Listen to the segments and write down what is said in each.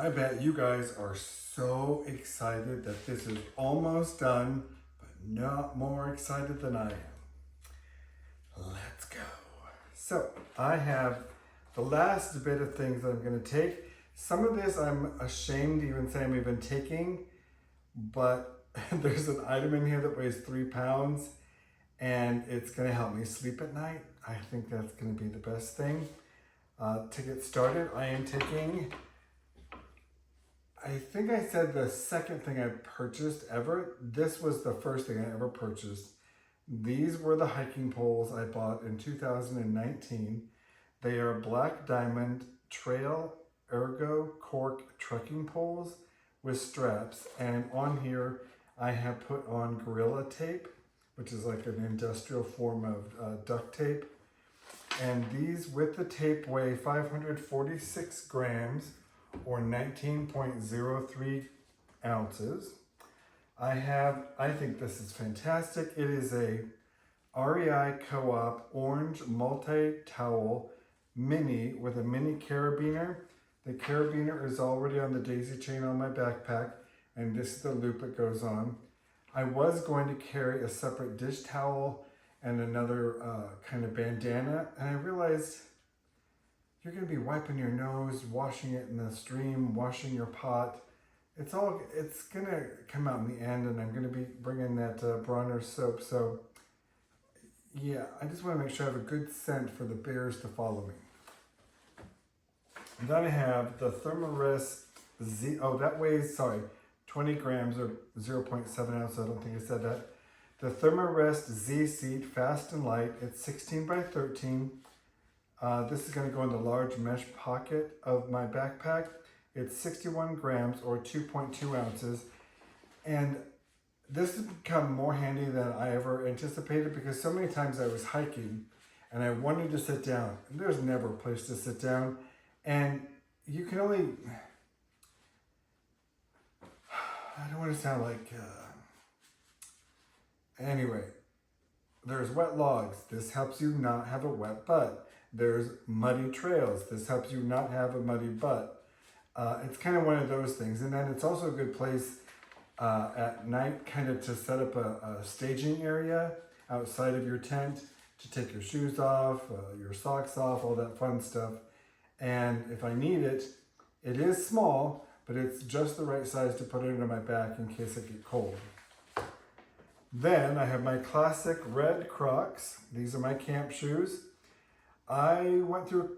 I bet you guys are so excited that this is almost done, but not more excited than I am. Let's go. So I have the last bit of things that I'm going to take. Some of this I'm ashamed to even say I'm even taking, but there's an item in here that weighs 3 pounds and it's going to help me sleep at night. I think that's going to be the best thing. To get started, I am taking, I think I said the second thing I purchased ever. This was the first thing I ever purchased. These were the hiking poles I bought in 2019. They are Black Diamond Trail Ergo Cork trekking poles with straps. And on here, I have put on Gorilla Tape, which is like an industrial form of duct tape. And these with the tape weigh 546 grams or 19.03 ounces. I think this is fantastic. It is a REI Co-op orange multi-towel mini with a mini carabiner. The carabiner is already on the daisy chain on my backpack, and this is the loop it goes on. I was going to carry a separate dish towel and another kind of bandana, and I realized you're going to be wiping your nose, washing it in the stream, washing your pot. It's going to come out in the end, and I'm going to be bringing that Bronner soap. So yeah, I just want to make sure I have a good scent for the bears to follow me. And then I have the Thermarest Z, that weighs, 20 grams or 0.7 ounces. I don't think I said that. The Thermarest Z Seat Fast and Light. It's 16 by 13. This is going to go in the large mesh pocket of my backpack. It's 61 grams or 2.2 ounces. And this has become more handy than I ever anticipated, because so many times I was hiking and I wanted to sit down. And there's never a place to sit down. And you can only, I don't want to sound like, anyway, there's wet logs. This helps you not have a wet butt. There's muddy trails. This helps you not have a muddy butt. It's kind of one of those things. And then it's also a good place at night kind of to set up a staging area outside of your tent to take your shoes off, your socks off, all that fun stuff. And if I need it, it is small, but it's just the right size to put it under my back in case I get cold. Then I have my classic red Crocs. These are my camp shoes. I went through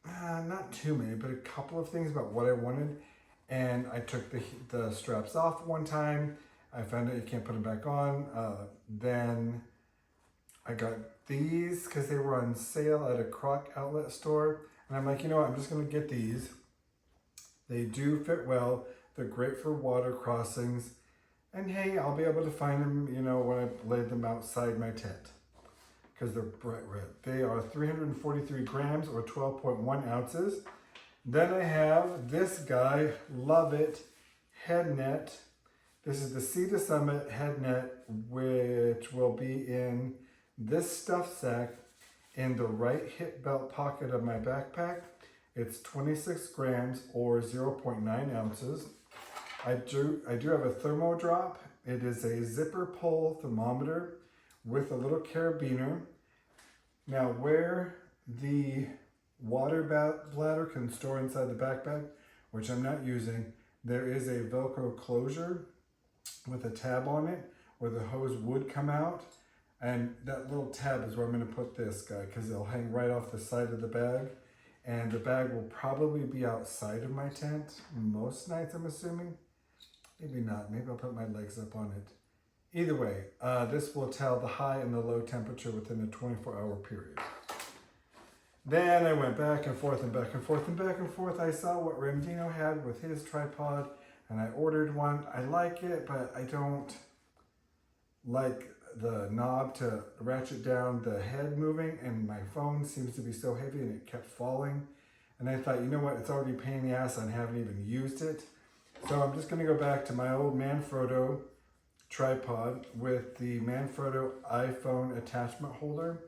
not too many, but a couple of things about what I wanted. And I took the straps off one time. I found out you can't put them back on. Then I got these because they were on sale at a Croc outlet store. And I'm like, you know what, I'm just going to get these. They do fit well. They're great for water crossings. And hey, I'll be able to find them, when I lay them outside my tent, because they're bright red. They are 343 grams or 12.1 ounces. Then I have this guy, love it, head net. This is the Sea to Summit head net, which will be in this stuff sack in the right hip belt pocket of my backpack. It's 26 grams or 0.9 ounces. I do have a thermo drop. It is a zipper pull thermometer with a little carabiner. Now, where the water bladder can store inside the backpack, which I'm not using, there is a Velcro closure with a tab on it where the hose would come out. And that little tab is where I'm going to put this guy, because it'll hang right off the side of the bag. And the bag will probably be outside of my tent most nights, I'm assuming. Maybe not. Maybe I'll put my legs up on it. Either way, this will tell the high and the low temperature within a 24-hour period. Then I went back and forth and back and forth and back and forth. I saw what Ramdino had with his tripod, and I ordered one. I like it, but I don't like the knob to ratchet down the head moving, and my phone seems to be so heavy and it kept falling. And I thought, you know what, it's already a pain in the ass and I haven't even used it. So I'm just going to go back to my old Manfrotto tripod with the Manfrotto iPhone attachment holder.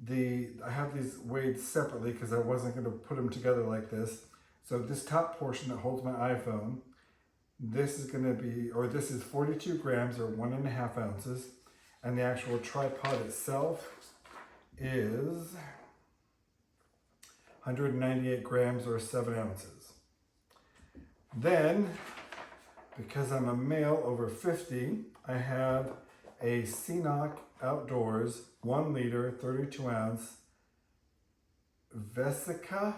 I have these weighed separately because I wasn't going to put them together like this. So this top portion that holds my iPhone, this is going to be, or this is 42 grams or 1.5 ounces. And the actual tripod itself is 198 grams or 7 ounces. Then, because I'm a male over 50, I have a CNOC Outdoors 1 liter 32 ounce Vesica.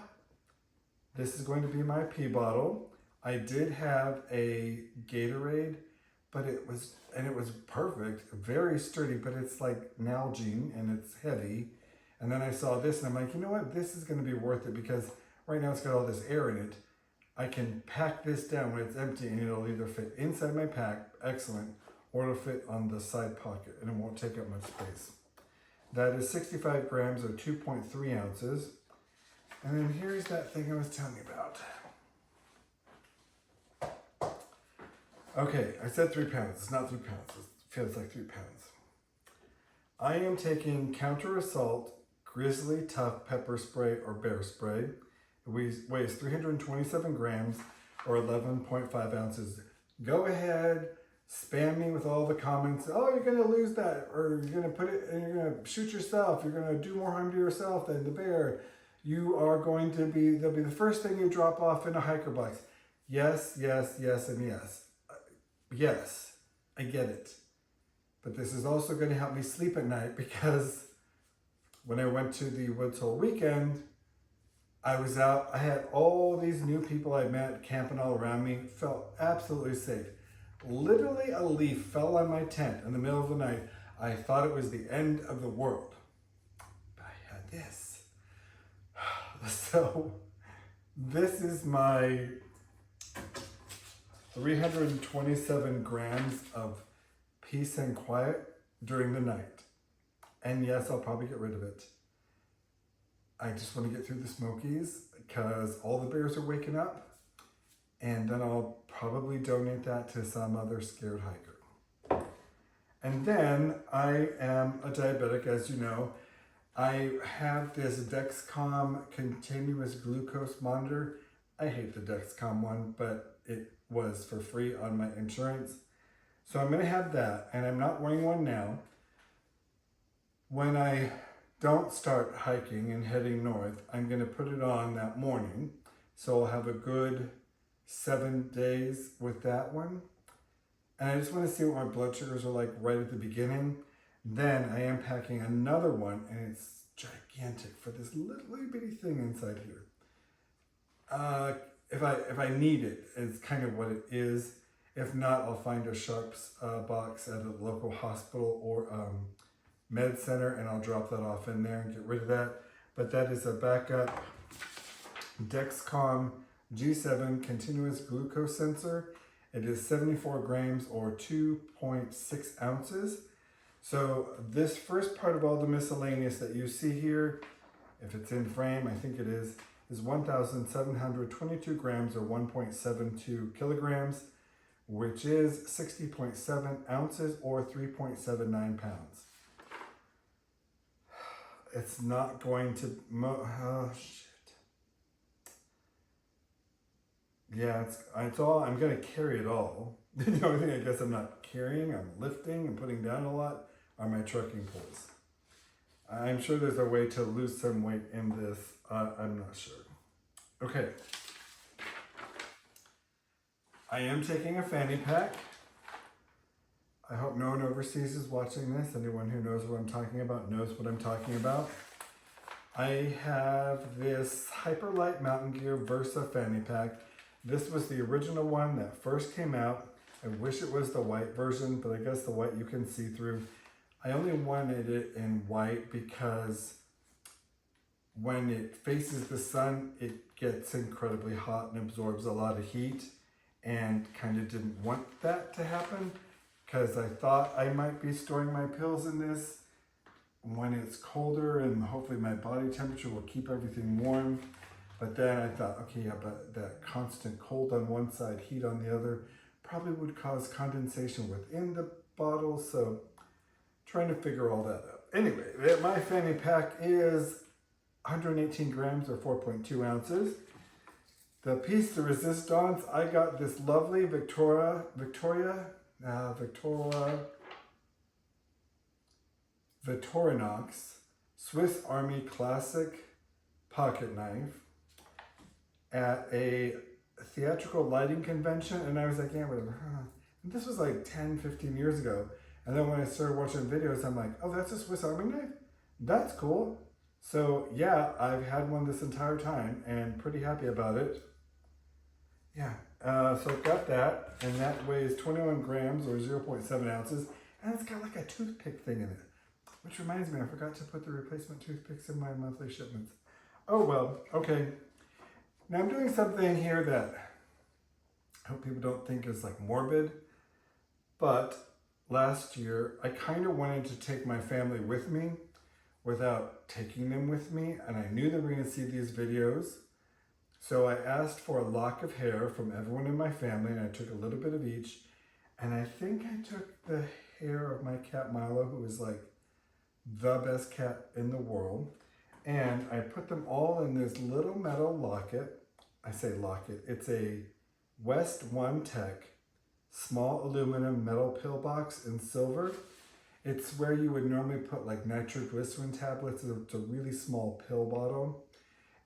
This is going to be my pee bottle. I did have a Gatorade, but it was perfect, very sturdy, but it's like Nalgene and it's heavy. And then I saw this and I'm like, you know what? This is going to be worth it because right now it's got all this air in it. I can pack this down when it's empty and it'll either fit inside my pack, excellent, or it'll fit on the side pocket and it won't take up much space. That is 65 grams or 2.3 ounces. And then here's that thing I was telling you about. Okay, I said 3 pounds. It's not 3 pounds. It feels like 3 pounds. I am taking Counter Assault Grizzly Tough Pepper Spray or Bear Spray. It weighs 327 grams or 11.5 ounces. Go ahead, spam me with all the comments. Oh, you're going to lose that, or you're going to put it and you're going to shoot yourself. You're going to do more harm to yourself than the bear. You are going to be, they'll be the first thing you drop off in a hiker box. Yes, yes, yes, and yes. Yes, I get it. But this is also going to help me sleep at night because when I went to the Woods Hole weekend, I was out, I had all these new people I met camping all around me, felt absolutely safe. Literally a leaf fell on my tent in the middle of the night. I thought it was the end of the world. But I had this. So this is my 327 grams of peace and quiet during the night. And yes, I'll probably get rid of it. I just want to get through the Smokies because all the bears are waking up, and then I'll probably donate that to some other scared hiker. And then I am a diabetic, as you know. I have this Dexcom continuous glucose monitor. I hate the Dexcom one, but it was for free on my insurance. So I'm going to have that, and I'm not wearing one now. When I don't start hiking and heading north, I'm going to put it on that morning. So I'll have a good 7 days with that one. And I just want to see what my blood sugars are like right at the beginning. Then I am packing another one, and it's gigantic for this little bitty thing inside here. If I need it, it's kind of what it is. If not, I'll find a Sharps box at a local hospital or med center, and I'll drop that off in there and get rid of that. But that is a backup Dexcom G7 continuous glucose sensor. It is 74 grams or 2.6 ounces. So this first part of all the miscellaneous that you see here, if it's in frame, I think it is 1,722 grams or 1.72 kilograms, which is 60.7 ounces or 3.79 pounds. It's not going to, oh shit. Yeah, it's all, I'm going to carry it all. The only thing I guess I'm not carrying, I'm lifting and putting down a lot, are my trekking poles. I'm sure there's a way to lose some weight in this. I'm not sure. Okay. I am taking a fanny pack. I hope no one overseas is watching this. Anyone who knows what I'm talking about knows what I'm talking about. I have this Hyperlight Mountain Gear Versa fanny pack. This was the original one that first came out. I wish it was the white version, but I guess the white you can see through. I only wanted it in white because when it faces the sun, it gets incredibly hot and absorbs a lot of heat, and kind of didn't want that to happen because I thought I might be storing my pills in this when it's colder and hopefully my body temperature will keep everything warm. But then I thought, okay, yeah, but that constant cold on one side, heat on the other, probably would cause condensation within the bottle. So trying to figure all that out. Anyway, my fanny pack is 118 grams or 4.2 ounces. the piece de resistance, I got this lovely Victorinox Swiss Army Classic pocket knife at a theatrical lighting convention, and I was like, yeah, whatever. And this was like 10, 15 years ago. And then when I started watching videos, I'm like, oh, that's a Swiss Army knife? That's cool. So yeah, I've had one this entire time and pretty happy about it. Yeah, so I've got that, and that weighs 21 grams or 0.7 ounces, and it's got like a toothpick thing in it. Which reminds me, I forgot to put the replacement toothpicks in my monthly shipments. Oh well, okay. Now I'm doing something here that I hope people don't think is like morbid, but last year I kind of wanted to take my family with me without taking them with me, and I knew they were going to see these videos. So I asked for a lock of hair from everyone in my family, and I took a little bit of each, and I think I took the hair of my cat Milo, who is like the best cat in the world, and I put them all in this little metal locket. I say locket, it's a West One Tech small aluminum metal pill box in silver. It's where you would normally put like nitroglycerin tablets. It's a really small pill bottle,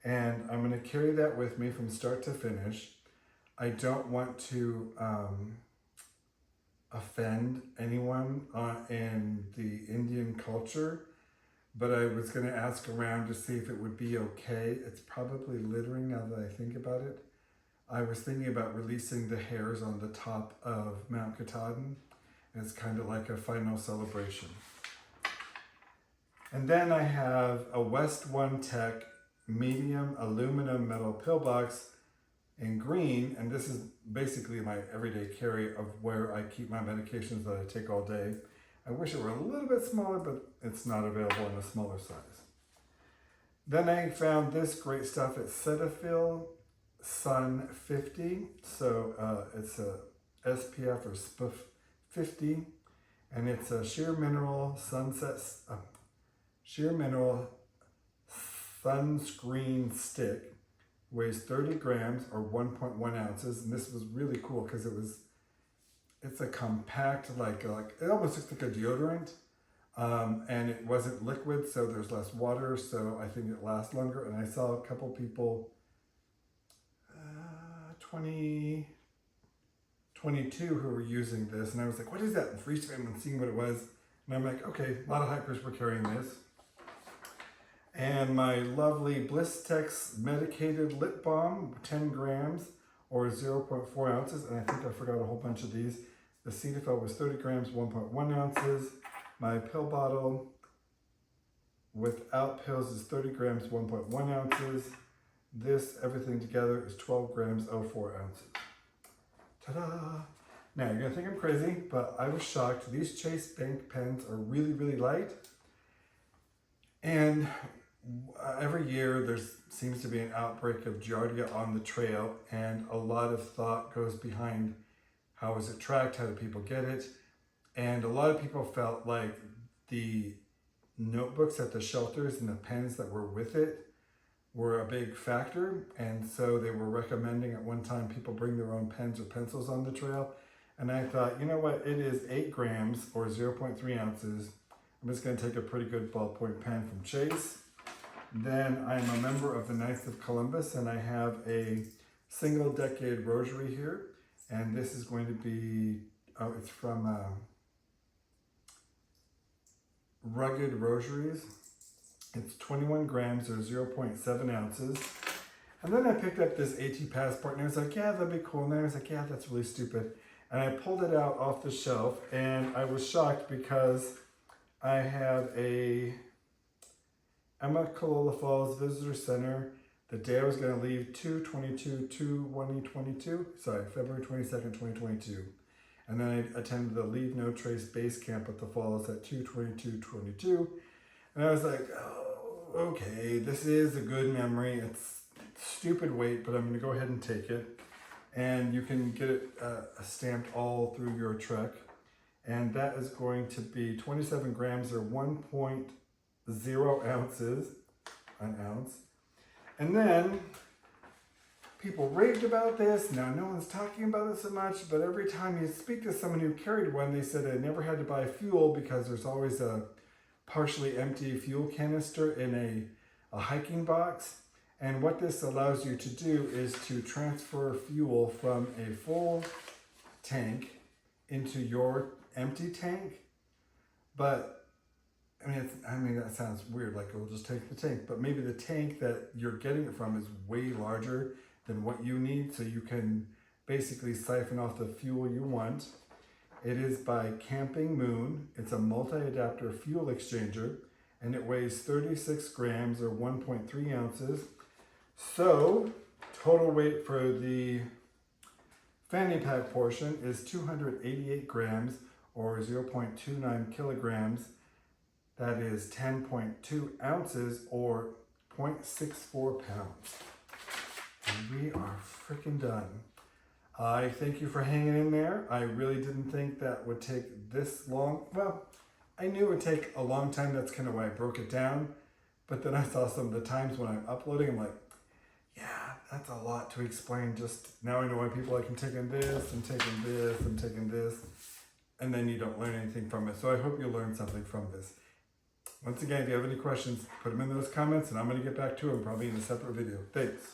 and I'm going to carry that with me from start to finish. I don't want to offend anyone in the Indian culture, but I was going to ask around to see if it would be okay. It's probably littering now that I think about it. I was thinking about releasing the hairs on the top of Mount Katahdin. It's kind of like a final celebration. And then I have a West One Tech medium aluminum metal pillbox in green, and this is basically my everyday carry of where I keep my medications that I take all day. I wish it were a little bit smaller, but it's not available in a smaller size. Then I found this great stuff at Cetaphil Sun 50. So it's a SPF or SPF 50, and it's a sheer mineral sunscreen stick. Weighs 30 grams or 1.1 ounces, and this was really cool because it's a compact, like it almost looks like a deodorant, and it wasn't liquid, so there's less water, so I think it lasts longer. And I saw a couple people, 22 who were using this, and I was like, what is that? And freeze frame and seeing what it was, and I'm like, okay, a lot of hikers were carrying this. And my lovely Blistex medicated lip balm, 10 grams or 0.4 ounces. And I think I forgot a whole bunch of these. The Cetaphil was 30 grams, 1.1 ounces. My pill bottle without pills is 30 grams, 1.1 ounces. This, everything together, is 12 grams, 0.4 ounces. Ta-da! Now, you're gonna think I'm crazy, but I was shocked. These Chase Bank pens are really, really light. And every year there seems to be an outbreak of Giardia on the trail, and a lot of thought goes behind how is it tracked, how do people get it, and a lot of people felt like the notebooks at the shelters and the pens that were with it were a big factor, and so they were recommending at one time people bring their own pens or pencils on the trail. And I thought, you know what, it is 8 grams or 0.3 ounces. I'm just going to take a pretty good ballpoint pen from Chase. Then I'm a member of the Knights of Columbus, and I have a single decade rosary here. And this is going to be, it's from Rugged Rosaries. It's 21 grams or 0.7 ounces. And then I picked up this AT Passport, and I was like, yeah, that'd be cool. And then I was like, yeah, that's really stupid. And I pulled it out off the shelf, and I was shocked because I have a Emma Kalola Falls Visitor Center. The day I was going to leave, 2/22/2022. Sorry, February 22nd, 2022. And then I attended the Leave No Trace base camp at the falls at 2/22/22. And I was like, oh, okay, this is a good memory. It's stupid weight, but I'm going to go ahead and take it. And you can get it stamped all through your trek. And that is going to be 27 grams or 1.0 ounces, an ounce. And then people raved about this. Now no one's talking about it so much, but every time you speak to someone who carried one, they said they never had to buy fuel because there's always a partially empty fuel canister in a hiking box. And what this allows you to do is to transfer fuel from a full tank into your empty tank. But I mean that sounds weird, like it'll just take the tank, but maybe the tank that you're getting it from is way larger than what you need, so you can basically siphon off the fuel you want. It is by Camping Moon. It's a multi-adapter fuel exchanger, and it weighs 36 grams or 1.3 ounces. So total weight for the fanny pack portion is 288 grams or 0.29 kilograms. That is 10.2 ounces or 0.64 pounds. And we are freaking done. I thank you for hanging in there. I really didn't think that would take this long. Well, I knew it would take a long time. That's kind of why I broke it down. But then I saw some of the times when I'm uploading, I'm like, yeah, that's a lot to explain. Just now I know why people are like, I'm taking this, I'm taking this, I'm taking this. And then you don't learn anything from it. So I hope you learned something from this. Once again, if you have any questions, put them in those comments and I'm going to get back to them probably in a separate video. Thanks.